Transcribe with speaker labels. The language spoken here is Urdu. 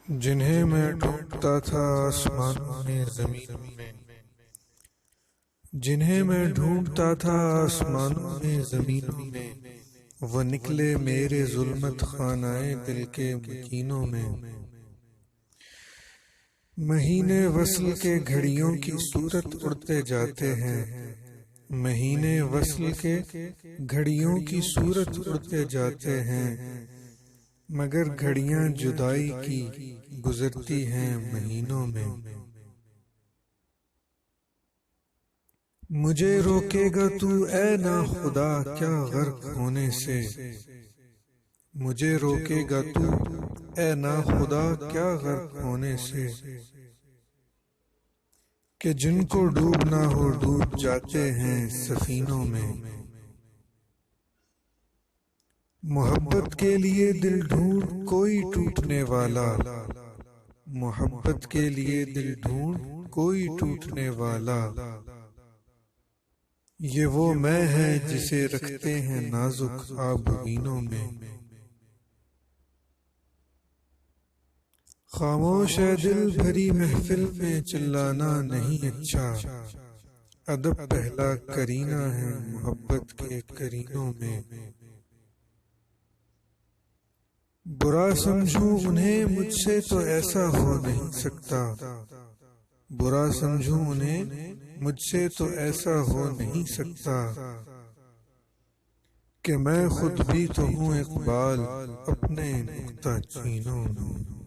Speaker 1: جنہیں میں ڈھونڈتا تھا آسمانوں میں زمینوں میں، جنہیں میں ڈھونڈتا تھا آسمانوں میں زمینوں میں، وہ نکلے میرے ظلمت خانہ دل کے مکینوں میں۔ مہینے وصل کے گھڑیوں کی صورت اڑتے جاتے ہیں، مہینے وصل کے گھڑیوں کی صورت اڑتے جاتے ہیں، مگر گھڑیاں جدائی کی گزرتی ہیں مہینوں میں۔ مجھے روکے گا تو اے ناخدا کیا غرق ہونے سے، مجھے روکے گا تو اے ناخدا کیا غرق ہونے سے، کہ جن کو ڈوبنا ہو ڈوب جاتے ہیں سفینوں میں۔ محبت کے لیے دل ڈھونڈ کوئی ٹوٹنے والا، محبت کے لیے دل ڈھونڈ کوئی ٹوٹنے والا، یہ وہ میں ہے جسے رکھتے ہیں نازک آبگینوں میں۔ خاموش ہے دل بھری محفل میں چلانا نہیں اچھا، ادب پہلا کرینہ ہے محبت کے کرینوں میں۔ برا سمجھوں انہیں مجھ سے تو ایسا ہو نہیں سکتا، برا سمجھوں انہیں مجھ سے تو ایسا ہو نہیں سکتا، کہ میں خود بھی تو ہوں اقبال اپنے نکتہ چینوں میں۔